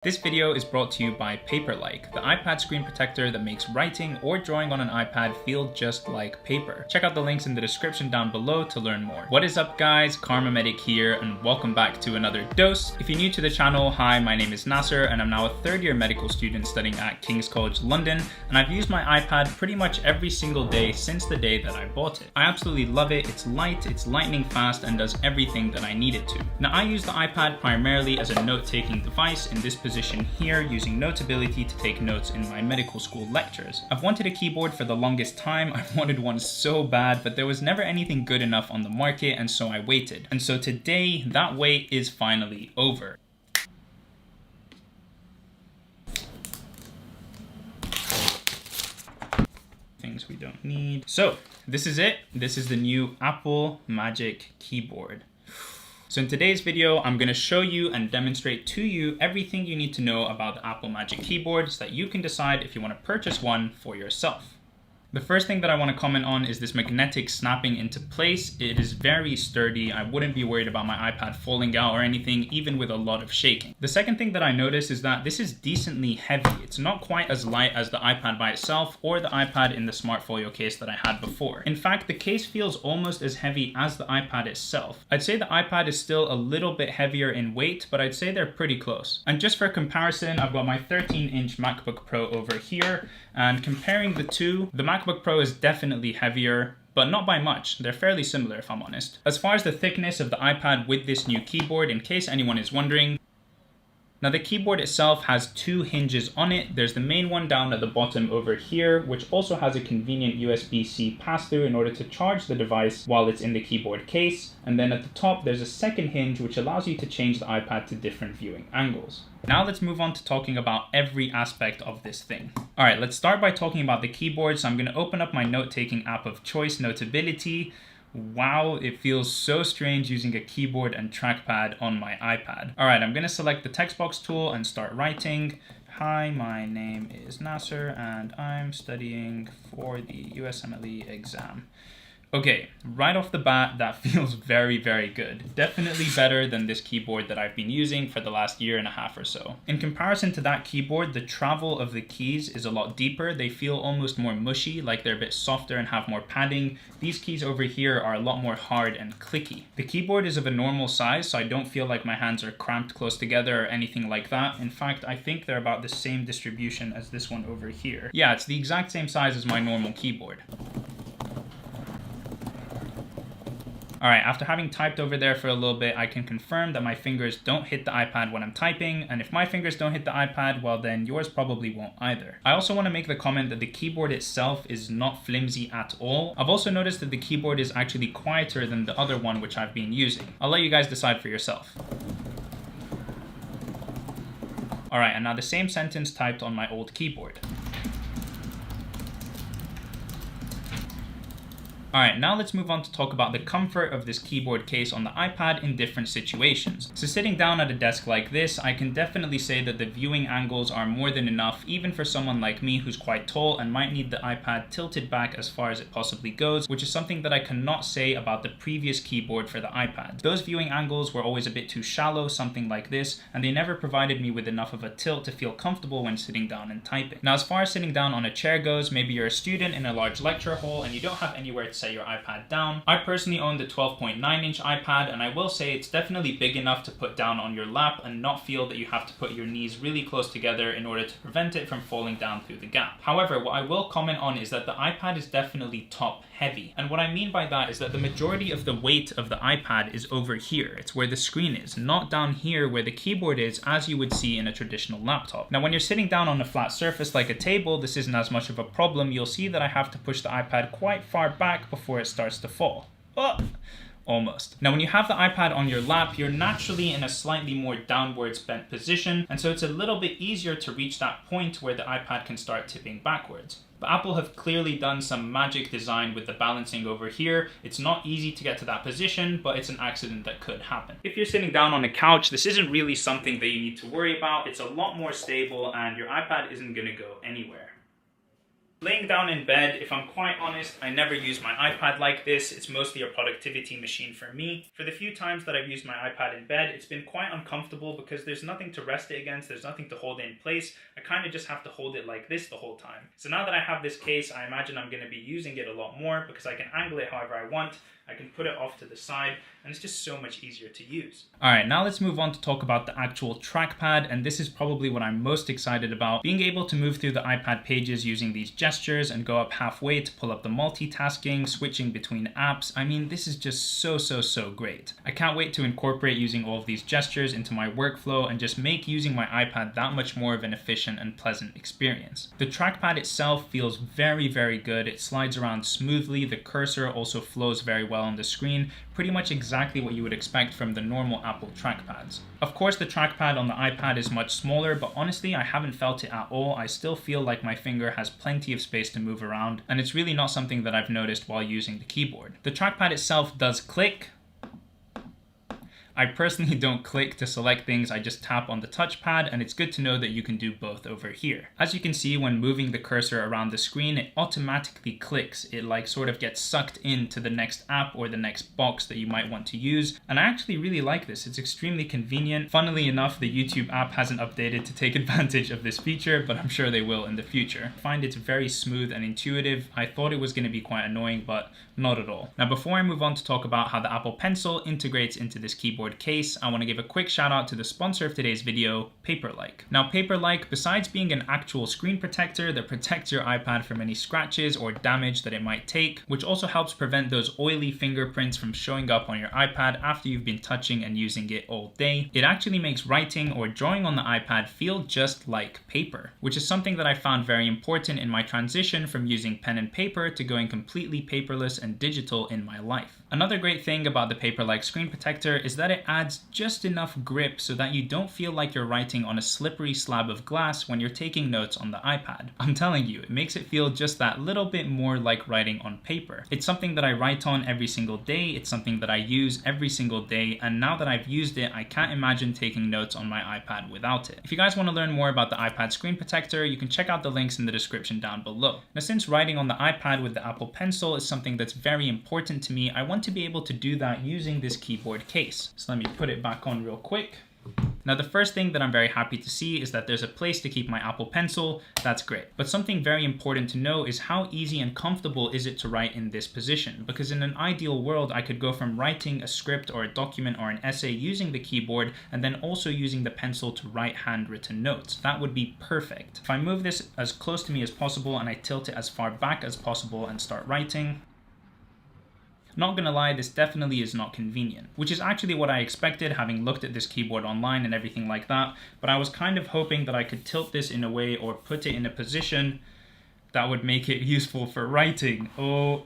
This video is brought to you by Paperlike, the iPad screen protector that makes writing or drawing on an iPad feel just like paper. Check out the links in the description down below to learn more. What is up guys, Karma Medic here and welcome back to another dose. If you're new to the channel, hi, my name is Nasser and I'm now a third year medical student studying at King's College London, and I've used my iPad pretty much every single day since the day that I bought it. I absolutely love it, it's light, it's lightning fast and does everything that I need it to. Now I use the iPad primarily as a note-taking device in this position here, using Notability to take notes in my medical school lectures. I've wanted a keyboard for the longest time. I've wanted one so bad, but there was never anything good enough on the market, and so I waited. And so today, that wait is finally over. Things we don't need. So, this is it. This is the new Apple Magic Keyboard. So in today's video, I'm going to show you and demonstrate to you everything you need to know about the Apple Magic Keyboard so that you can decide if you want to purchase one for yourself. The first thing that I want to comment on is this magnetic snapping into place. It is very sturdy. I wouldn't be worried about my iPad falling out or anything, even with a lot of shaking. The second thing that I noticed is that this is decently heavy. It's not quite as light as the iPad by itself or the iPad in the Smart Folio case that I had before. In fact, the case feels almost as heavy as the iPad itself. I'd say the iPad is still a little bit heavier in weight, but I'd say they're pretty close. And just for comparison, I've got my 13-inch MacBook Pro over here, and comparing the two, the MacBook Pro is definitely heavier, but not by much. They're fairly similar if I'm honest. As far as the thickness of the iPad with this new keyboard, in case anyone is wondering, now the keyboard itself has two hinges on it. There's the main one down at the bottom over here, which also has a convenient USB-C pass-through in order to charge the device while it's in the keyboard case. And then at the top, there's a second hinge which allows you to change the iPad to different viewing angles. Now let's move on to talking about every aspect of this thing. All right, let's start by talking about the keyboard. So I'm going to open up my note-taking app of choice, Notability. Wow, it feels so strange using a keyboard and trackpad on my iPad. All right, I'm going to select the text box tool and start writing. Hi, my name is Nasser and I'm studying for the USMLE exam. Okay, right off the bat, that feels very, very good. Definitely better than this keyboard that I've been using for the last year and a half or so. In comparison to that keyboard, the travel of the keys is a lot deeper. They feel almost more mushy, like they're a bit softer and have more padding. These keys over here are a lot more hard and clicky. The keyboard is of a normal size, so I don't feel like my hands are cramped close together or anything like that. In fact, I think they're about the same distribution as this one over here. Yeah, it's the exact same size as my normal keyboard. All right, after having typed over there for a little bit, I can confirm that my fingers don't hit the iPad when I'm typing, and if my fingers don't hit the iPad, well then yours probably won't either. I also want to make the comment that the keyboard itself is not flimsy at all. I've also noticed that the keyboard is actually quieter than the other one which I've been using. I'll let you guys decide for yourself. All right, and now the same sentence typed on my old keyboard. Alright, now let's move on to talk about the comfort of this keyboard case on the iPad in different situations. So sitting down at a desk like this, I can definitely say that the viewing angles are more than enough, even for someone like me who's quite tall and might need the iPad tilted back as far as it possibly goes, which is something that I cannot say about the previous keyboard for the iPad. Those viewing angles were always a bit too shallow, something like this, and they never provided me with enough of a tilt to feel comfortable when sitting down and typing. Now, as far as sitting down on a chair goes, maybe you're a student in a large lecture hall and you don't have anywhere to set your iPad down. I personally own the 12.9-inch iPad, and I will say it's definitely big enough to put down on your lap and not feel that you have to put your knees really close together in order to prevent it from falling down through the gap. However, what I will comment on is that the iPad is definitely top heavy. And what I mean by that is that the majority of the weight of the iPad is over here. It's where the screen is, not down here where the keyboard is, as you would see in a traditional laptop. Now, when you're sitting down on a flat surface like a table, this isn't as much of a problem. You'll see that I have to push the iPad quite far back before it starts to fall. Oh, almost. Now, when you have the iPad on your lap, you're naturally in a slightly more downwards bent position, and so it's a little bit easier to reach that point where the iPad can start tipping backwards. But Apple have clearly done some magic design with the balancing over here. It's not easy to get to that position, but it's an accident that could happen. If you're sitting down on a couch, this isn't really something that you need to worry about. It's a lot more stable and your iPad isn't gonna go anywhere. Laying down in bed, if I'm quite honest, I never use my iPad like this. It's mostly a productivity machine for me. For the few times that I've used my iPad in bed, it's been quite uncomfortable because there's nothing to rest it against, there's nothing to hold it in place. I kind of just have to hold it like this the whole time. So now that I have this case, I imagine I'm going to be using it a lot more because I can angle it however I want. I can put it off to the side, and it's just so much easier to use. All right, now let's move on to talk about the actual trackpad, and this is probably what I'm most excited about. Being able to move through the iPad pages using these gestures and go up halfway to pull up the multitasking, switching between apps. I mean, this is just so great. I can't wait to incorporate using all of these gestures into my workflow and just make using my iPad that much more of an efficient and pleasant experience. The trackpad itself feels very good. It slides around smoothly. The cursor also flows very well on the screen, pretty much exactly what you would expect from the normal Apple trackpads. Of course, the trackpad on the iPad is much smaller, but honestly, I haven't felt it at all. I still feel like my finger has plenty of space to move around, and it's really not something that I've noticed while using the keyboard. The trackpad itself does click. I personally don't click to select things, I just tap on the touchpad, and it's good to know that you can do both over here. As you can see, when moving the cursor around the screen, it automatically clicks. It like sort of gets sucked into the next app or the next box that you might want to use, and I actually really like this. It's extremely convenient. Funnily enough, the YouTube app hasn't updated to take advantage of this feature, but I'm sure they will in the future. I find it's very smooth and intuitive. I thought it was going to be quite annoying, but not at all. Now, before I move on to talk about how the Apple Pencil integrates into this keyboard case, I want to give a quick shout out to the sponsor of today's video, Paperlike. Now, Paperlike, besides being an actual screen protector that protects your iPad from any scratches or damage that it might take, which also helps prevent those oily fingerprints from showing up on your iPad after you've been touching and using it all day, it actually makes writing or drawing on the iPad feel just like paper, which is something that I found very important in my transition from using pen and paper to going completely paperless and digital in my life. Another great thing about the Paperlike screen protector is that it adds just enough grip so that you don't feel like you're writing on a slippery slab of glass when you're taking notes on the iPad. I'm telling you, it makes it feel just that little bit more like writing on paper. It's something that I write on every single day, it's something that I use every single day, and now that I've used it, I can't imagine taking notes on my iPad without it. If you guys want to learn more about the iPad screen protector, you can check out the links in the description down below. Now, since writing on the iPad with the Apple Pencil is something that's very important to me, I want to be able to do that using this keyboard case. So let me put it back on real quick. Now, the first thing that I'm very happy to see is that there's a place to keep my Apple Pencil. That's great. But something very important to know is how easy and comfortable is it to write in this position? Because in an ideal world, I could go from writing a script or a document or an essay using the keyboard and then also using the pencil to write handwritten notes. That would be perfect. If I move this as close to me as possible and I tilt it as far back as possible and start writing, not gonna lie, this definitely is not convenient, which is actually what I expected having looked at this keyboard online and everything like that, but I was kind of hoping that I could tilt this in a way or put it in a position that would make it useful for writing. Oh.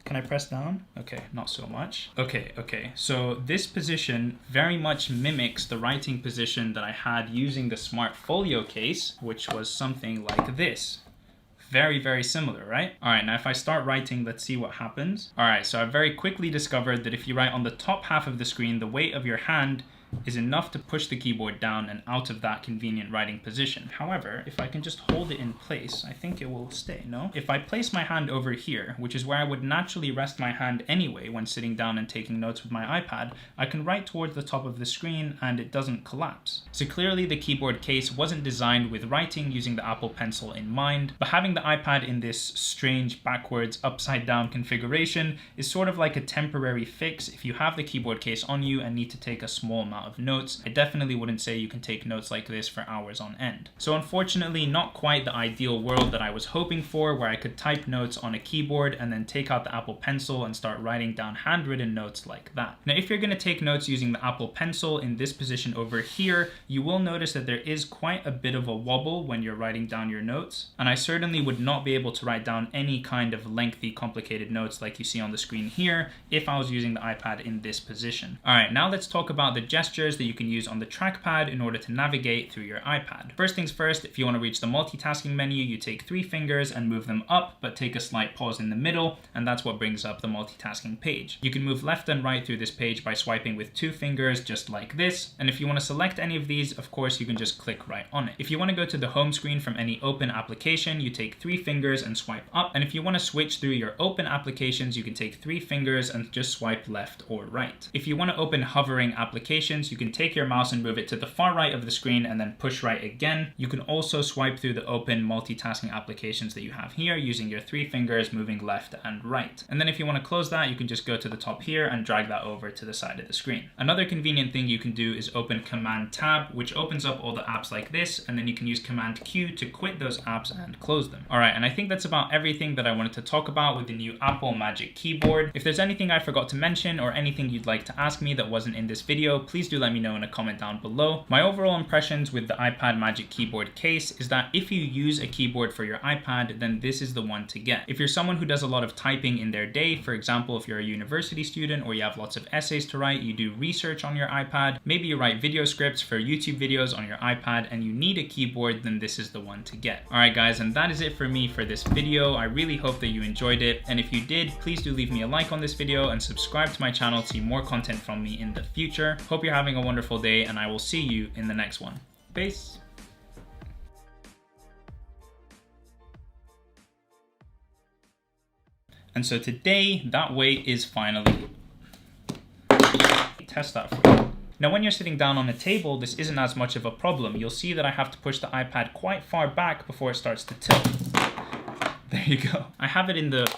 Can I press down? Okay, not so much. Okay, so this position very much mimics the writing position that I had using the Smart Folio case, which was something like this. Very similar, right? All right, now if I start writing, let's see what happens. All right, so I very quickly discovered that if you write on the top half of the screen, the weight of your hand is enough to push the keyboard down and out of that convenient writing position. However, if I can just hold it in place, I think it will stay, no? If I place my hand over here, which is where I would naturally rest my hand anyway when sitting down and taking notes with my iPad, I can write towards the top of the screen and it doesn't collapse. So clearly the keyboard case wasn't designed with writing using the Apple Pencil in mind, but having the iPad in this strange backwards upside down configuration is sort of like a temporary fix if you have the keyboard case on you and need to take a small amount of notes. I definitely wouldn't say you can take notes like this for hours on end. So unfortunately, not quite the ideal world that I was hoping for, where I could type notes on a keyboard and then take out the Apple Pencil and start writing down handwritten notes like that. Now, if you're going to take notes using the Apple Pencil in this position over here, you will notice that there is quite a bit of a wobble when you're writing down your notes, and I certainly would not be able to write down any kind of lengthy, complicated notes like you see on the screen here if I was using the iPad in this position. All right, now let's talk about the gestures that you can use on the trackpad in order to navigate through your iPad. First things first, if you want to reach the multitasking menu, you take 3 fingers and move them up, but take a slight pause in the middle, and that's what brings up the multitasking page. You can move left and right through this page by swiping with 2 fingers, just like this, and if you want to select any of these, these, of course, you can just click right on it. If you want to go to the home screen from any open application, you take 3 fingers and swipe up. And if you want to switch through your open applications, you can take 3 fingers and just swipe left or right. If you want to open hovering applications, you can take your mouse and move it to the far right of the screen and then push right again. You can also swipe through the open multitasking applications that you have here using your 3 fingers moving left and right. And then if you want to close that, you can just go to the top here and drag that over to the side of the screen. Another convenient thing you can do is open Command Tab, which opens up all the apps like this, and then you can use Command Q to quit those apps and close them. All right, and I think that's about everything that I wanted to talk about with the new Apple Magic Keyboard. If there's anything I forgot to mention or anything you'd like to ask me that wasn't in this video, please do let me know in a comment down below. My overall impressions with the iPad Magic Keyboard case is that if you use a keyboard for your iPad, then this is the one to get. If you're someone who does a lot of typing in their day, for example, if you're a university student or you have lots of essays to write, you do research on your iPad, maybe you write video scripts for YouTube videos on your iPad and you need a keyboard, then this is the one to get. All right, guys, and that is it for me for this video. I really hope that you enjoyed it. And if you did, please do leave me a like on this video and subscribe to my channel to see more content from me in the future. Hope you're having a wonderful day and I will see you in the next one. Peace. And so today, that weight is finally, test that for you. Now, when you're sitting down on a table, this isn't as much of a problem. You'll see that I have to push the iPad quite far back before it starts to tilt. There you go. I have it in the